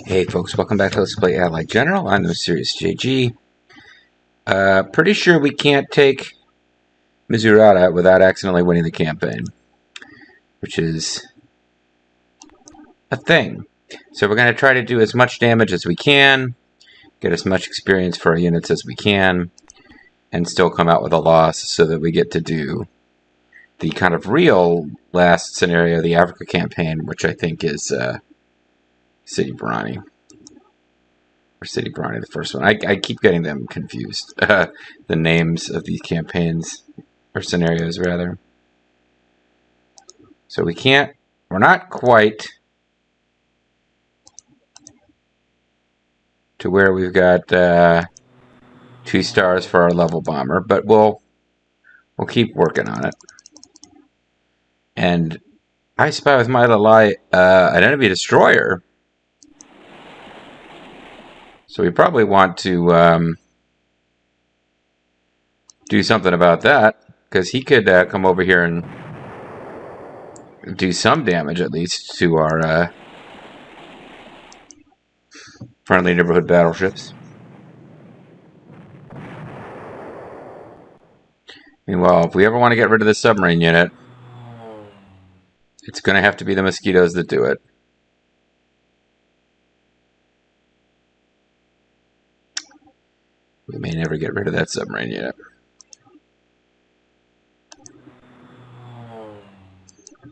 Hey folks, welcome back to Let's Play Allied General. I'm the Mysterious JG. Pretty sure we can't take Misurata without accidentally winning the campaign, which is a thing. So we're going to try to do as much damage as we can, get as much experience for our units as we can, and still come out with a loss so that we get to do the kind of real last scenario, the Africa campaign, which I think is City Barani. Or City Barani, the first one. I keep getting them confused. The names of these campaigns, or scenarios, rather. So we're not quite to where we've got 2 stars for our level bomber, but we'll keep working on it. And I spy with my little eye an enemy destroyer. So we probably want to do something about that, because he could come over here and do some damage, at least, to our friendly neighborhood battleships. Meanwhile, if we ever want to get rid of this submarine unit, it's going to have to be the mosquitoes that do it. We may never get rid of that submarine unit.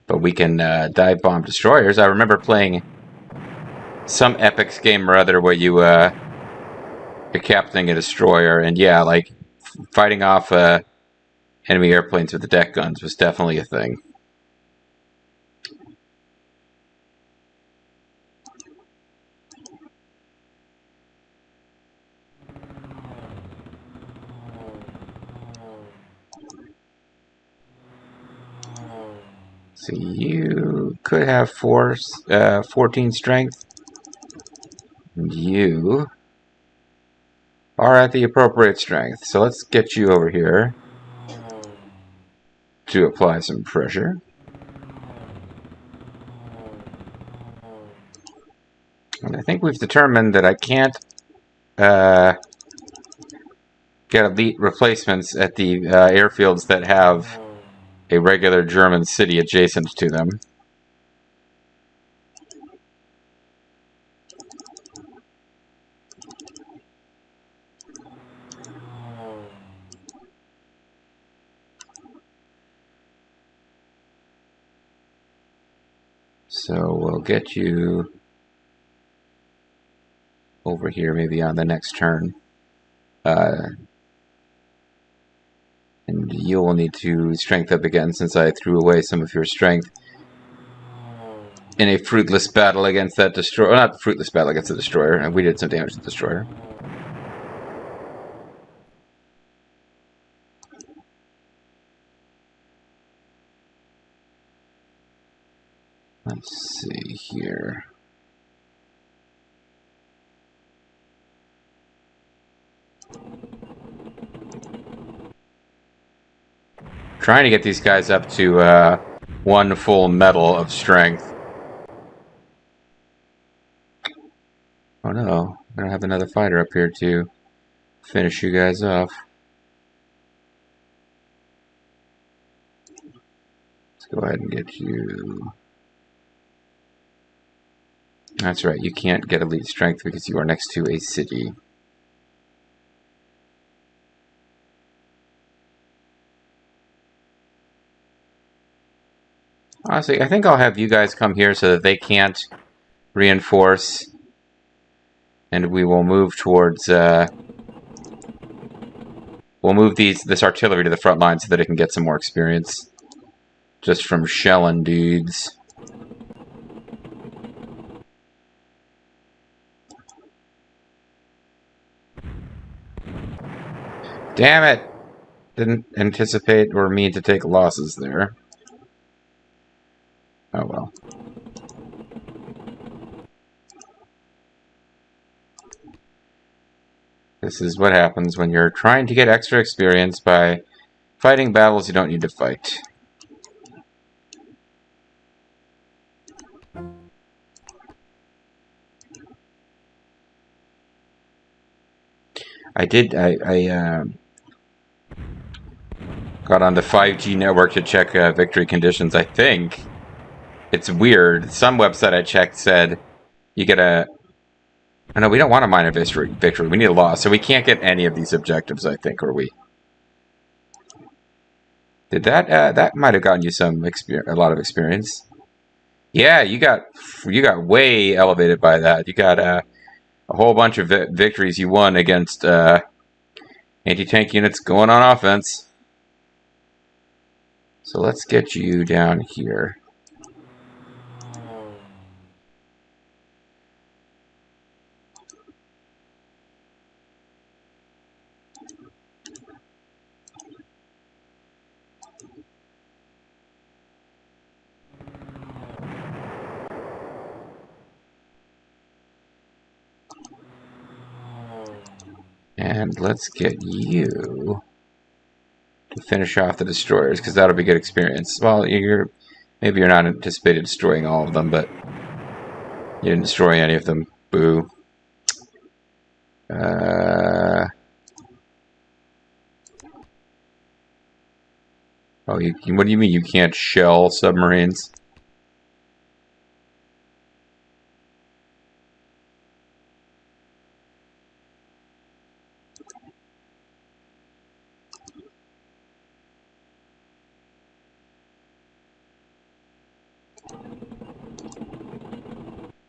But we can dive bomb destroyers. I remember playing some epics game or other where you're captaining a destroyer, and yeah, like fighting off enemy airplanes with the deck guns was definitely a thing. So you could have 14 strength. And you are at the appropriate strength. So let's get you over here to apply some pressure. And I think we've determined that I can't get elite replacements at the airfields that have a regular German city adjacent to them. So we'll get you over here maybe on the next turn. And you will need to strength up again since I threw away some of your strength in a fruitless battle against that destroyer. Well, not a fruitless battle against the destroyer, and we did some damage to the destroyer. Let's see here. Trying to get these guys up to 1 full medal of strength. Oh no, I don't have another fighter up here to finish you guys off. Let's go ahead and get you. That's right, you can't get elite strength because you are next to a city. Honestly, I think I'll have you guys come here so that they can't reinforce. And we will move towards, we'll move this artillery to the front line so that it can get some more experience. Just from shelling dudes. Damn it! Didn't anticipate or mean to take losses there. Oh well. This is what happens when you're trying to get extra experience by fighting battles you don't need to fight. I got on the 5G network to check victory conditions. I think it's weird. Some website I checked said you get a. Oh, no, we don't want a minor victory. We need a loss, so we can't get any of these objectives. I think, or we. Did that? That might have gotten you a lot of experience. Yeah, you got way elevated by that. You got a whole bunch of victories you won against anti-tank units going on offense. So let's get you down here. And let's get you to finish off the destroyers, because that'll be good experience. Well, maybe you're not anticipating destroying all of them, but you didn't destroy any of them. Boo. Oh, what do you mean you can't shell submarines?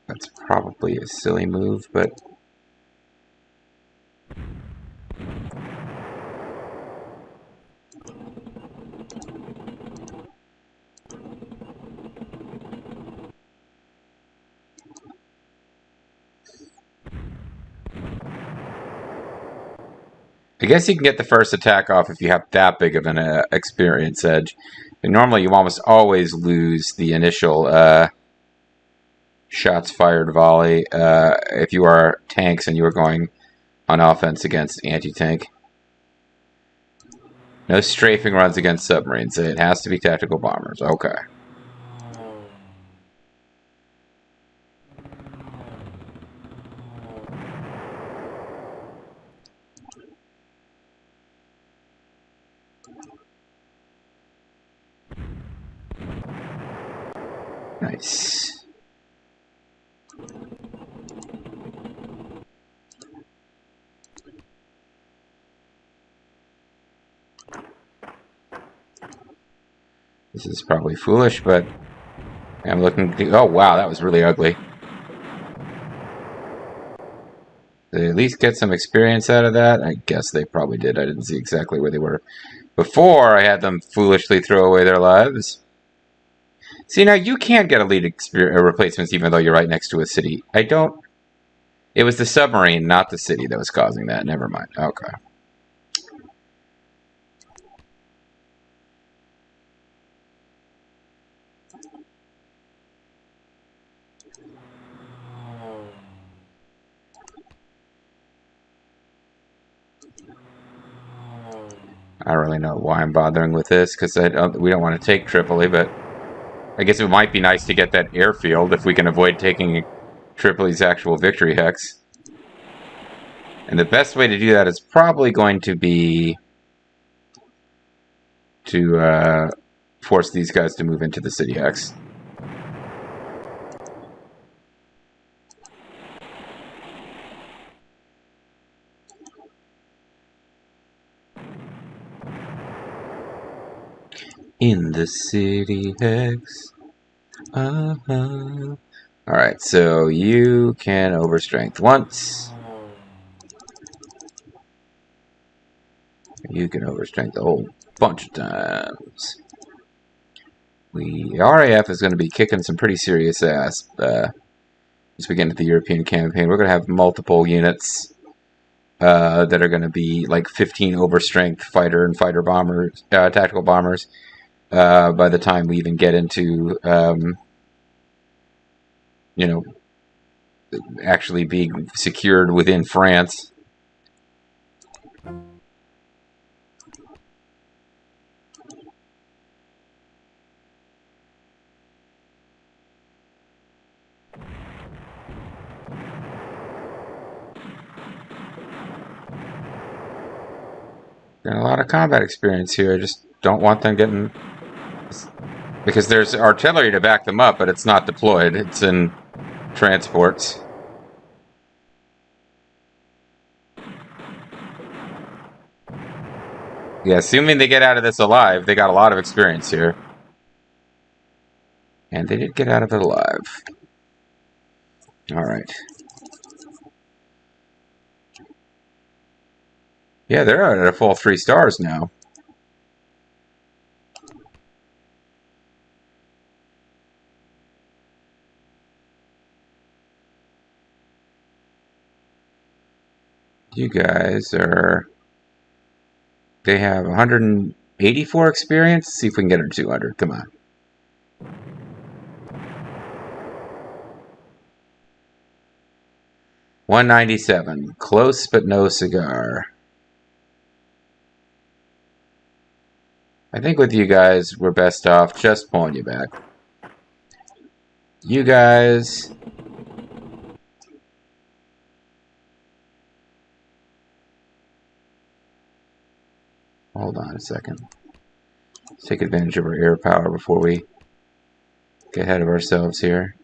That's probably a silly move, but... I guess you can get the first attack off if you have that big of an experience edge. But normally you almost always lose the initial shots fired volley if you are tanks and you are going on offense against anti-tank. No strafing runs against submarines. It has to be tactical bombers. Okay. Nice. This is probably foolish, but I'm looking to... Oh, wow, that was really ugly. Did they at least get some experience out of that? I guess they probably did. I didn't see exactly where they were before I had them foolishly throw away their lives. See, now you can't get elite replacements even though you're right next to a city. I don't... It was the submarine, not the city, that was causing that. Never mind. Okay. I don't really know why I'm bothering with this, because we don't want to take Tripoli, but I guess it might be nice to get that airfield if we can avoid taking Tripoli's actual victory hex. And the best way to do that is probably going to be to force these guys to move into the city hex. In the city hex. Alright, so you can overstrength once. You can overstrength a whole bunch of times. The RAF is going to be kicking some pretty serious ass as we get into the European campaign. We're going to have multiple units that are going to be like 15 overstrength fighter and fighter bombers, tactical bombers. By the time we even get into, actually being secured within France. Got a lot of combat experience here. I just don't want them getting... Because there's artillery to back them up, but it's not deployed. It's in transports. Yeah, assuming they get out of this alive, they got a lot of experience here. And they did get out of it alive. Alright. Yeah, they're at a full 3 stars now. You guys are... They have 184 experience. Let's see if we can get her 200. Come on. $197. Close but no cigar. I think with you guys, we're best off just pulling you back. You guys... Hold on a second. Let's take advantage of our air power before we get ahead of ourselves here.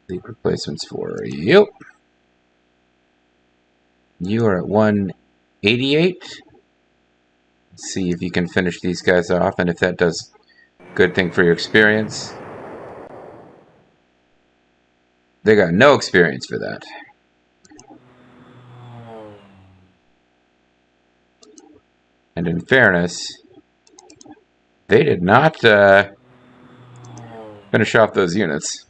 Lead replacements for you. You are at 188. See if you can finish these guys off, and if that does good thing for your experience. They got no experience for that. And in fairness, they did not finish off those units.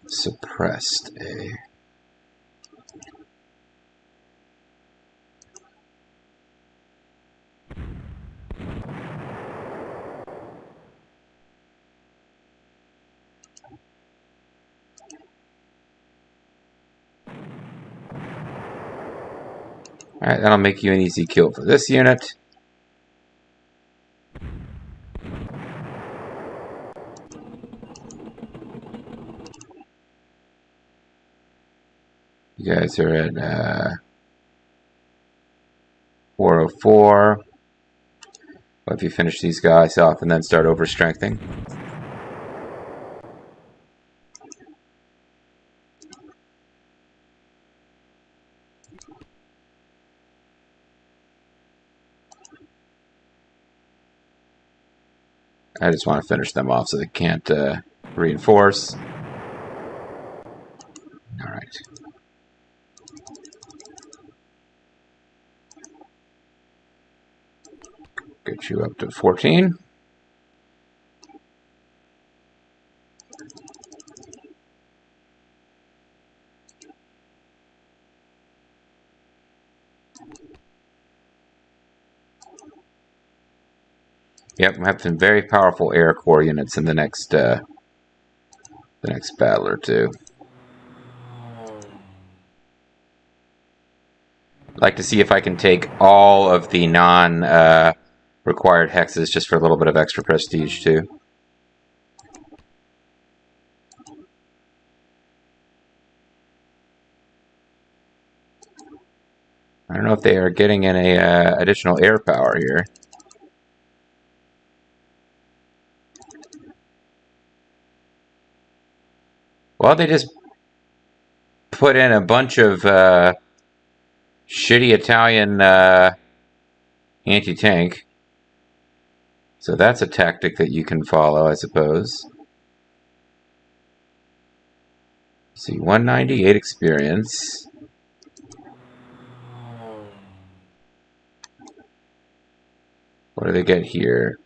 Suppressed, eh? Alright, that'll make you an easy kill for this unit. You guys are at 404. Well, if you finish these guys off and then start overstrengthening. I just want to finish them off so they can't reinforce. Alright. Get you up to 14. Yep, we have some very powerful air core units in the next battle or two. I'd like to see if I can take all of the non-required hexes just for a little bit of extra prestige too. I don't know if they are getting any additional air power here. Well, they just put in a bunch of shitty Italian anti-tank. So that's a tactic that you can follow, I suppose. See, 198 experience. What do they get here?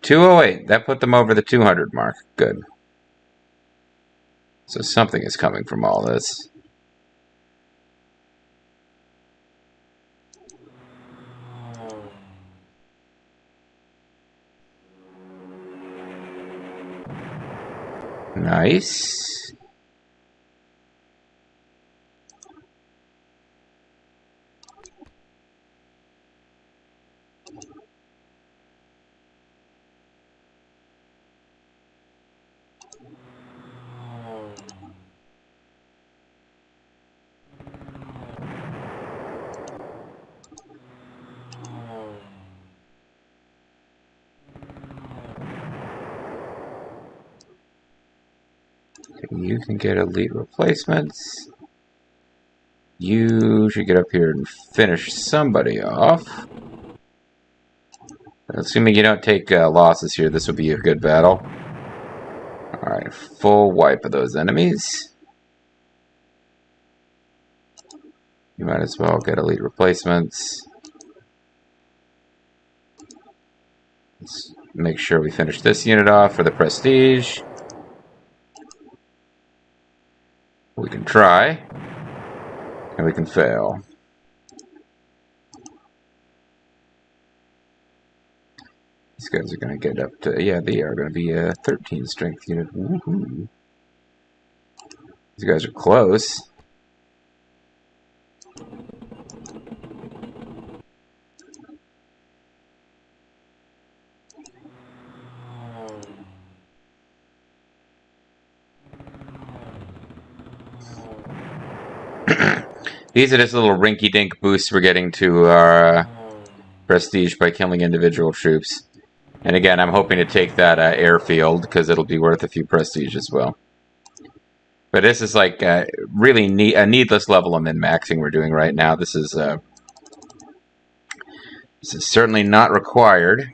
208. That put them over the 200 mark. Good. So something is coming from all this. Nice. You can get elite replacements. You should get up here and finish somebody off. Assuming you don't take losses here, this would be a good battle. Alright, full wipe of those enemies. You might as well get elite replacements. Let's make sure we finish this unit off for the prestige. We can try, and we can fail. These guys are going to get up to, yeah, they are going to be a 13 strength unit. Woohoo. These guys are close. These are just little rinky-dink boosts we're getting to our prestige by killing individual troops. And again, I'm hoping to take that airfield because it'll be worth a few prestige as well. But this is like really a needless level of min-maxing we're doing right now. This is certainly not required.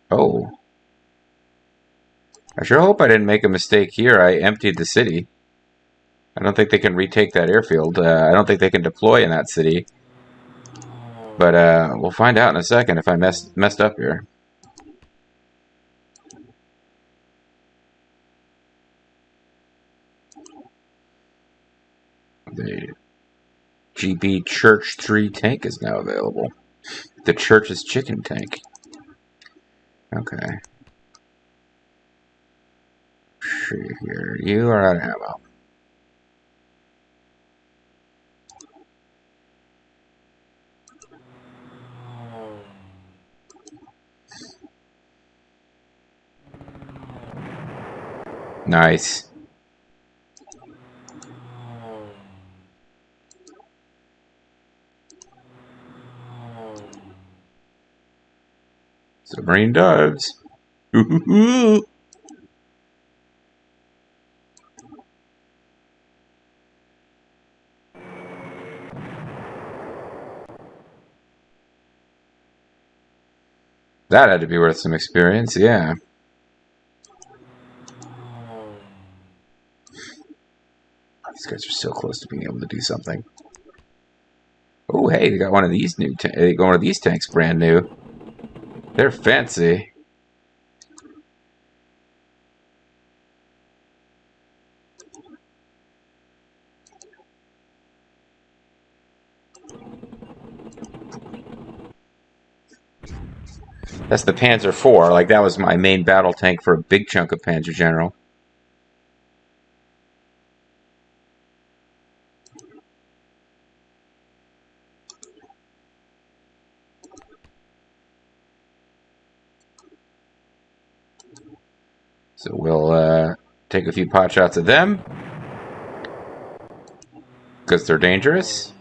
Oh. I sure hope I didn't make a mistake here. I emptied the city. I don't think they can retake that airfield. I don't think they can deploy in that city. But we'll find out in a second if I messed up here. The GB Church 3 tank is now available. The Church's chicken tank. Okay. Here, you are out of ammo. Nice. Submarine dives. That had to be worth some experience, yeah. These guys are so close to being able to do something. Oh, hey, they got one of these tanks brand new. They're fancy. That's the Panzer IV. Like, that was my main battle tank for a big chunk of Panzer General. So we'll take a few pot shots at them. Because they're dangerous.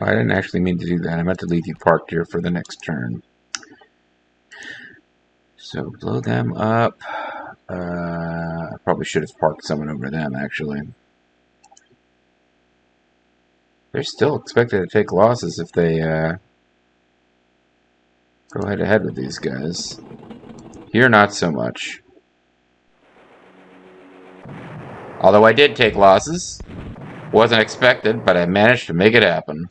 I didn't actually mean to do that. I meant to leave you parked here for the next turn. So blow them up. I probably should have parked someone over them, actually. They're still expected to take losses if they Go head to head with these guys. Here, not so much. Although I did take losses. Wasn't expected, but I managed to make it happen.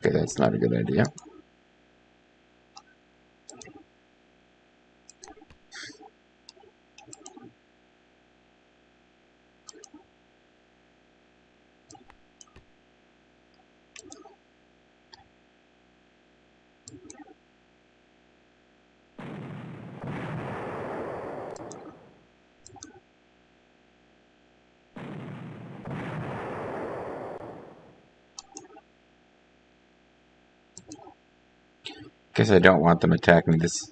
Okay, that's not a good idea. Guess I don't want them attacking this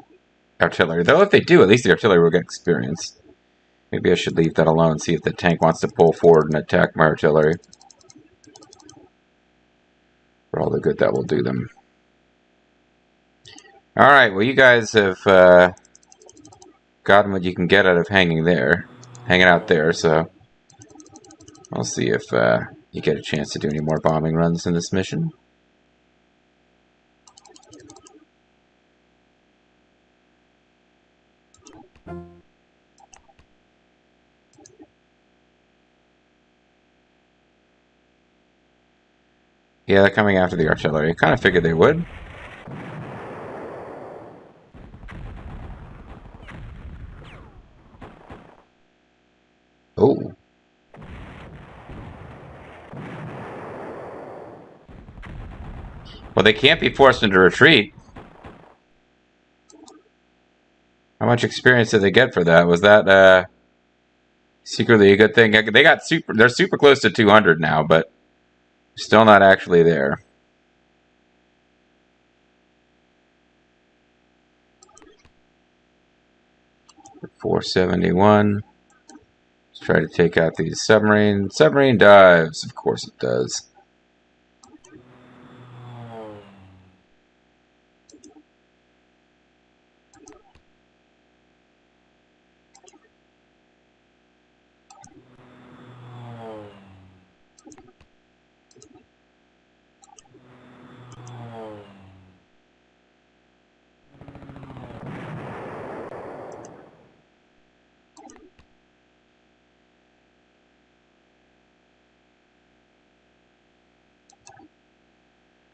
artillery. Though if they do, at least the artillery will get experience. Maybe I should leave that alone, see if the tank wants to pull forward and attack my artillery. For all the good that will do them. Alright, well you guys have gotten what you can get out of hanging out there, so I'll see if you get a chance to do any more bombing runs in this mission. Yeah, they're coming after the artillery. I kind of figured they would. Oh. Well, they can't be forced into retreat. How much experience did they get for that? Was that secretly a good thing? They're super close to 200 now, but still not actually there. .471. Let's try to take out these submarine. Submarine dives. Of course it does.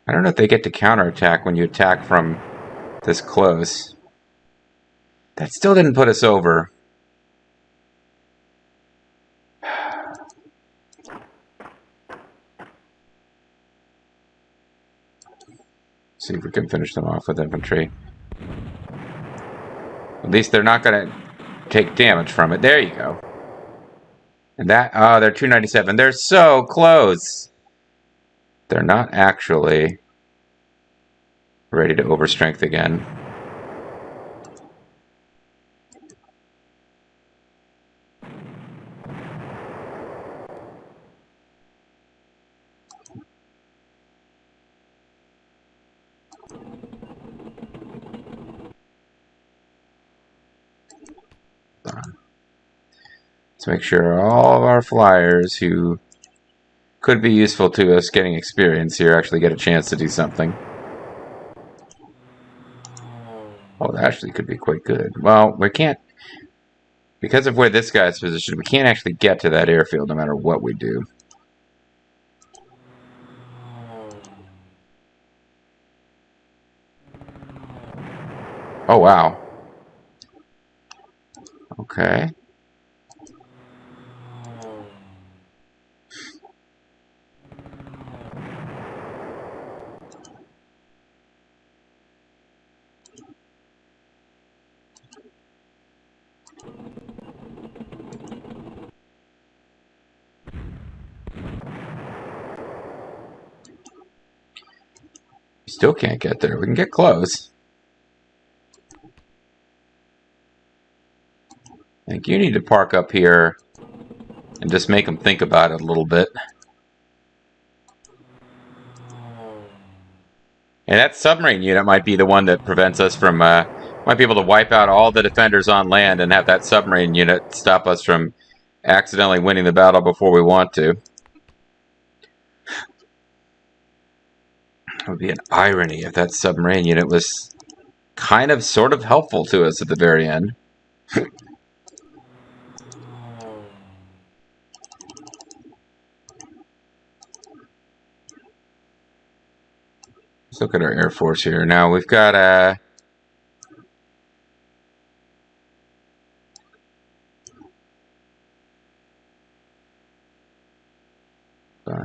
I don't know if they get to counterattack when you attack from this close. That still didn't put us over. See if we can finish them off with infantry. At least they're not going to take damage from it. There you go. And that, oh, they're 297. They're so close. They're not actually ready to overstrength again. Let's make sure all of our flyers who could be useful to us getting experience here actually get a chance to do something. Oh, that actually could be quite good. Well, we can't, because of where this guy's positioned, we can't actually get to that airfield no matter what we do. Oh, wow. Okay. Still can't get there. We can get close. I think you need to park up here and just make them think about it a little bit. And that submarine unit might be the one that prevents us from, might be able to wipe out all the defenders on land and have that submarine unit stop us from accidentally winning the battle before we want to. It would be an irony if that submarine unit was kind of sort of helpful to us at the very end. Let's look at our Air Force here. Now we've got a...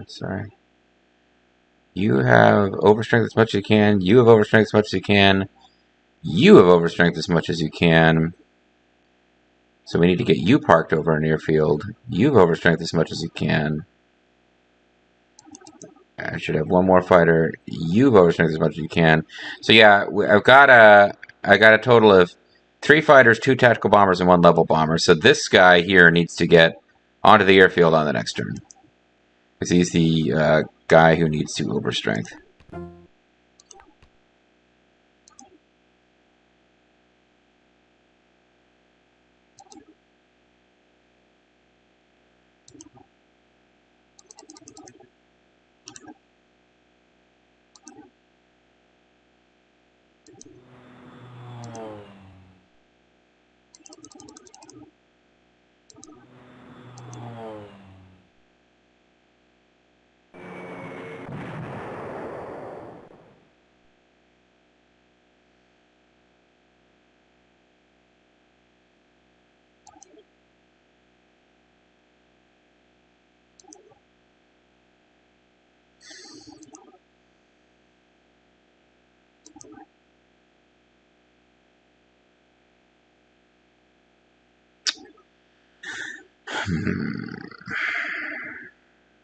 sorry. You have overstrength as much as you can. You have overstrength as much as you can. You have overstrength as much as you can. So we need to get you parked over an airfield. You have overstrength as much as you can. I should have one more fighter. You've overstrength as much as you can. So yeah, I got a total of 3 fighters, 2 tactical bombers, and 1 level bomber. So this guy here needs to get onto the airfield on the next turn, because he's the guy who needs to overstrength.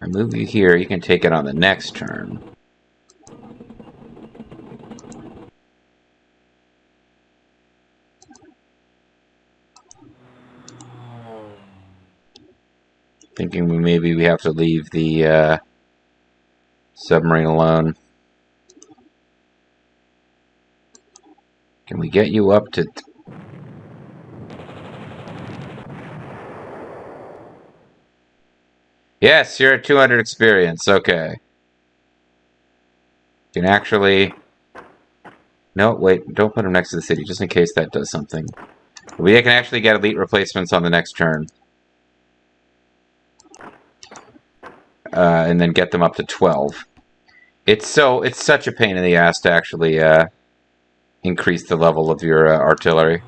I move you here. You can take it on the next turn. Thinking maybe we have to leave the submarine alone. Can we get you up to... Yes, you're at 200 experience. Okay. You can actually... No, wait. Don't put him next to the city, just in case that does something. We can actually get elite replacements on the next turn. And then get them up to 12. It's such a pain in the ass to actually increase the level of your artillery.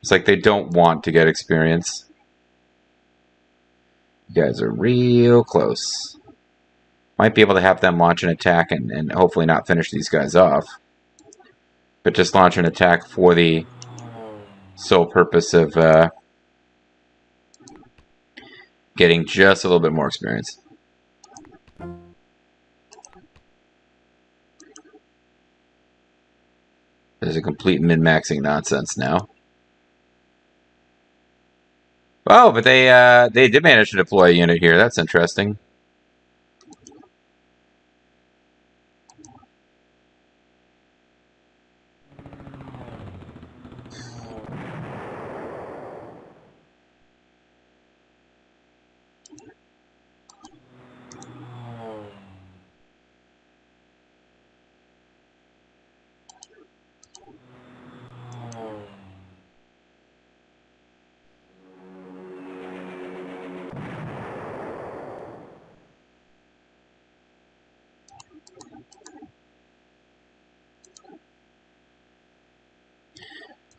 It's like they don't want to get experience. You guys are real close. Might be able to have them launch an attack and hopefully not finish these guys off. But just launch an attack for the sole purpose of getting just a little bit more experience. There's a complete min-maxing nonsense now. Oh, but they did manage to deploy a unit here. That's interesting.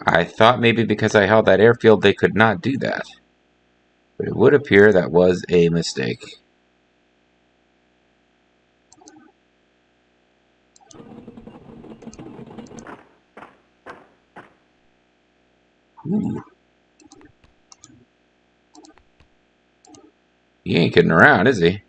I thought maybe because I held that airfield they could not do that. But it would appear that was a mistake. Ooh. He ain't kidding around, is he?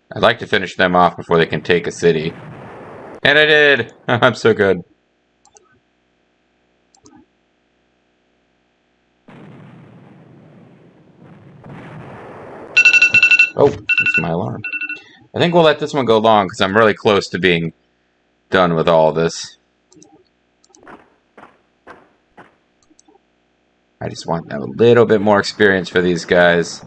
I'd like to finish them off before they can take a city. And I did! I'm so good. Oh, that's my alarm. I think we'll let this one go long because I'm really close to being done with all this. I just want a little bit more experience for these guys.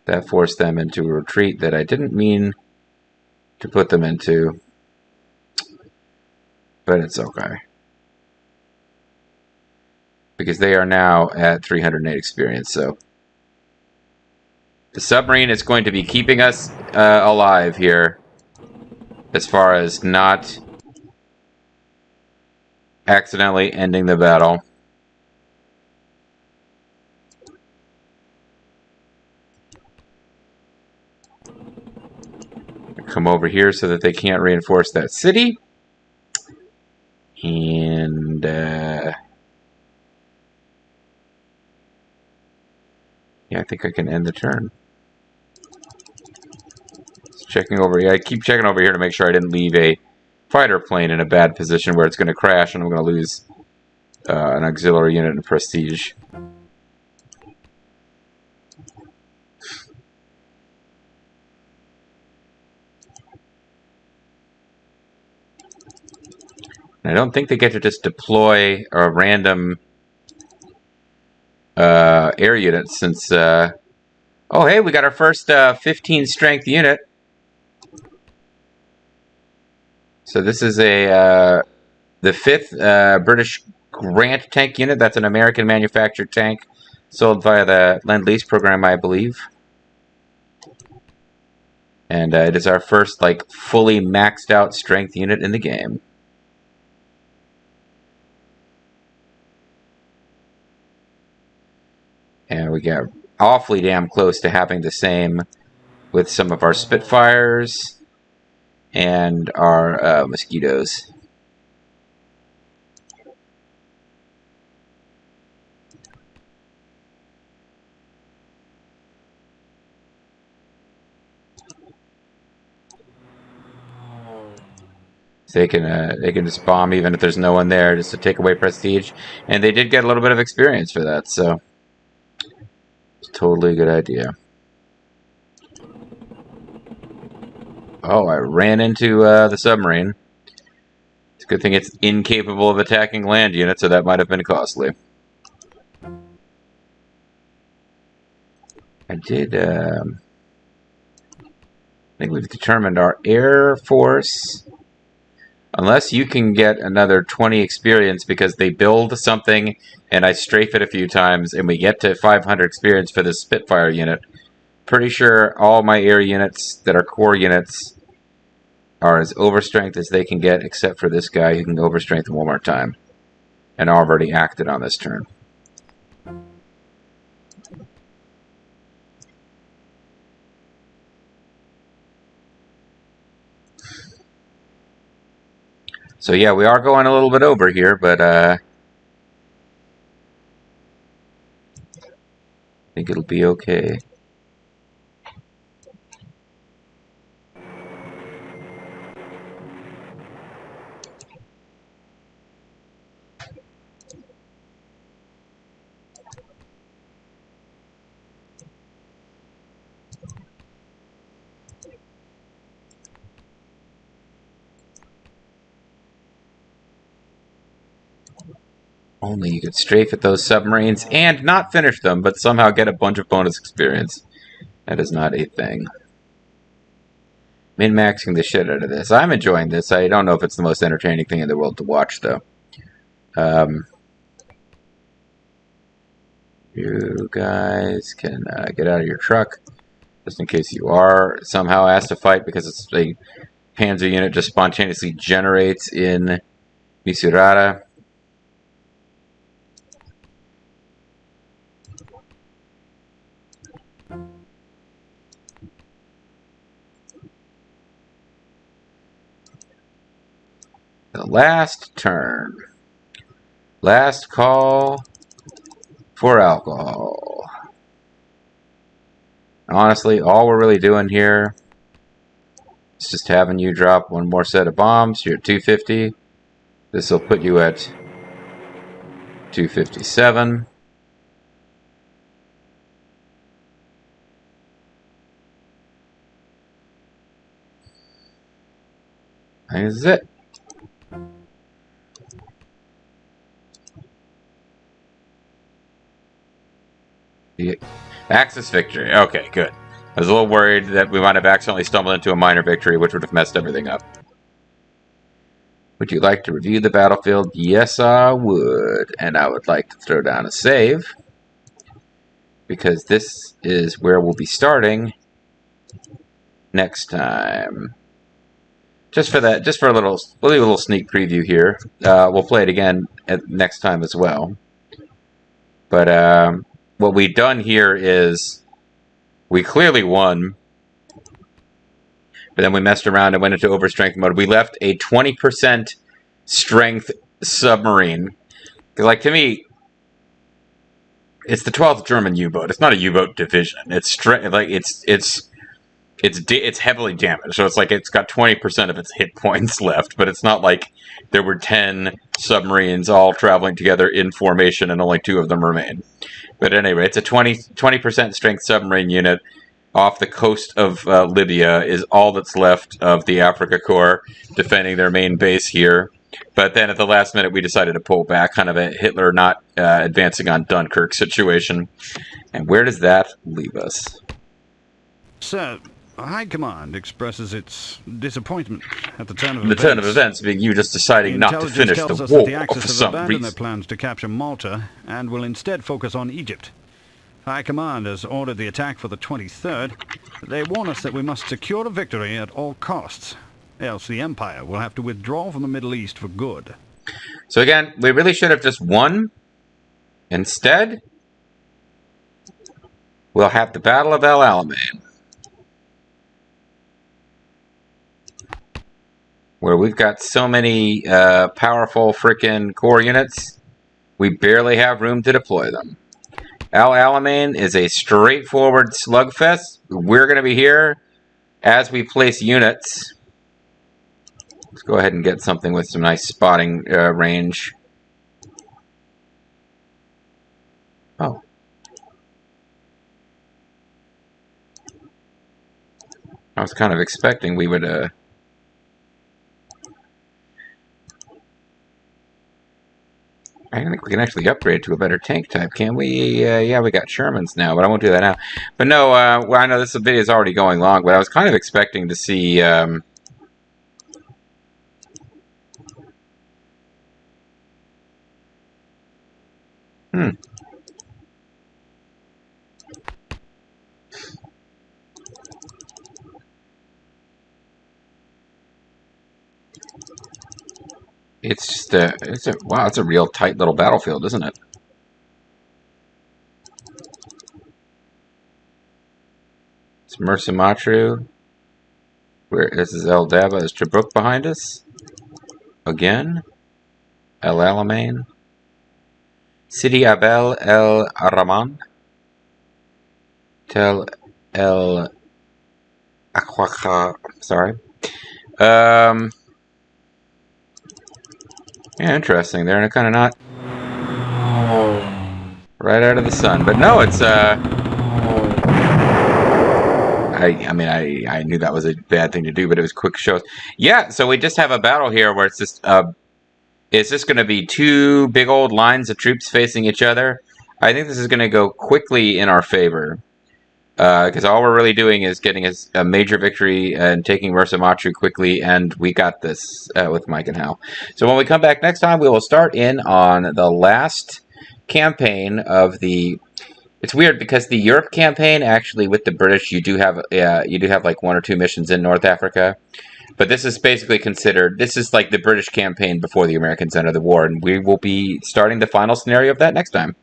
That forced them into a retreat that I didn't mean to put them into. But it's okay. Because they are now at 308 experience, so... The submarine is going to be keeping us alive here. As far as not accidentally ending the battle. Come over here so that they can't reinforce that city. And yeah, I think I can end the turn. Just checking over here. I keep checking over here to make sure I didn't leave a fighter plane in a bad position where it's going to crash and I'm going to lose an auxiliary unit and prestige. I don't think they get to just deploy a random air unit since... oh, hey, we got our first 15 strength unit. So this is the 5th British Grant tank unit. That's an American manufactured tank sold via the Lend-Lease program, I believe. And it is our first like fully maxed out strength unit in the game. And we got awfully damn close to having the same with some of our Spitfires and our Mosquitoes. So they can just bomb even if there's no one there, just to take away prestige. And they did get a little bit of experience for that, so it's totally a good idea. Oh, I ran into the submarine. It's a good thing it's incapable of attacking land units, so that might have been costly. I think we've determined our Air Force. Unless you can get another 20 experience because they build something and I strafe it a few times and we get to 500 experience for this Spitfire unit. Pretty sure all my air units that are core units are as overstrength as they can get, except for this guy who can overstrength one more time. And already acted on this turn. So yeah, we are going a little bit over here, but I think it'll be okay. Only you could strafe at those submarines and not finish them, but somehow get a bunch of bonus experience. That is not a thing. Min-maxing the shit out of this. I'm enjoying this. I don't know if it's the most entertaining thing in the world to watch, though. You guys can get out of your truck, just in case you are somehow asked to fight because it's a Panzer unit just spontaneously generates in Misurata. The last turn. Last call for alcohol. Honestly, all we're really doing here is just having you drop one more set of bombs. You're at 250. This will put you at 257. This is it. The Axis victory. Okay, good. I was a little worried that we might have accidentally stumbled into a minor victory, which would have messed everything up. Would you like to review the battlefield? Yes, I would. And I would like to throw down a save, because this is where we'll be starting next time. Just for that, just for a little, we'll leave a little sneak preview here. We'll play it again next time as well. But what we've done here is we clearly won, but then we messed around and went into overstrength mode. We left a 20% strength submarine. Like, to me, it's the 12th German U-boat. It's not a U-boat division. It's like it's heavily damaged. So it's like it's got 20% of its hit points left, but it's not like there were 10 submarines all traveling together in formation and only 2 of them remain. But anyway, it's a 20% strength submarine unit off the coast of Libya is all that's left of the Africa Corps defending their main base here. But then at the last minute, we decided to pull back, kind of a Hitler not advancing on Dunkirk situation. And where does that leave us? Sir, High Command expresses its disappointment at the turn of events. The turn of events being you just deciding not to finish the war the for some reason. Their plans to capture Malta and will instead focus on Egypt. High Command has ordered the attack for the 23rd. They warn us that we must secure a victory at all costs, else the Empire will have to withdraw from the Middle East for good. So again, we really should have just won. Instead, we'll have the Battle of El Alamein, where we've got so many powerful frickin' core units, we barely have room to deploy them. El Alamein is a straightforward slugfest. We're going to be here as we place units. Let's go ahead and get something with some nice spotting range. Oh. I was kind of expecting we would... I don't think we can actually upgrade to a better tank type, can we? Yeah, we got Shermans now, but I won't do that now. But no, well, I know this video is already going long, but I was kind of expecting to see... It's just wow, it's a real tight little battlefield, isn't it? It's Mersamatru. Where this is El Daba. Is Tobruk behind us? Again? El Alamein. Sidi Abel El Rahman. Tel El Akwakha. Sorry. Yeah, interesting. They're kind of not right out of the sun, but no, it's I mean, I knew that was a bad thing to do, but it was quick shows. Yeah, so we just have a battle here where it's just going to be 2 big old lines of troops facing each other. I think this is going to go quickly in our favor. Because all we're really doing is getting a major victory and taking Mersamatru quickly, and we got this with Mike and Hal. So when we come back next time, we will start in on the last campaign of the... It's weird because the Europe campaign, actually, with the British, you do have like 1 or 2 missions in North Africa. But this is basically considered... This is like the British campaign before the Americans entered the war, and we will be starting the final scenario of that next time.